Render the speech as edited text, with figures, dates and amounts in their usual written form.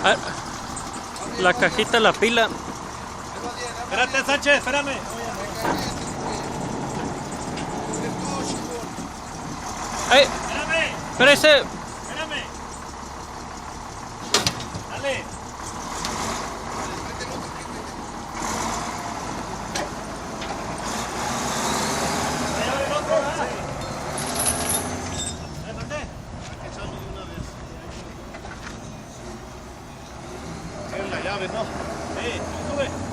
Ah, la cajita, la pila. Espérate, Sánchez, espérame. ¡Ay! Espérame, ¡Espérese! espérame. Dale. Voy a ver el otro, ¿verdad? ¿Mande? Tienen la llave, ¿no? Sí, sube.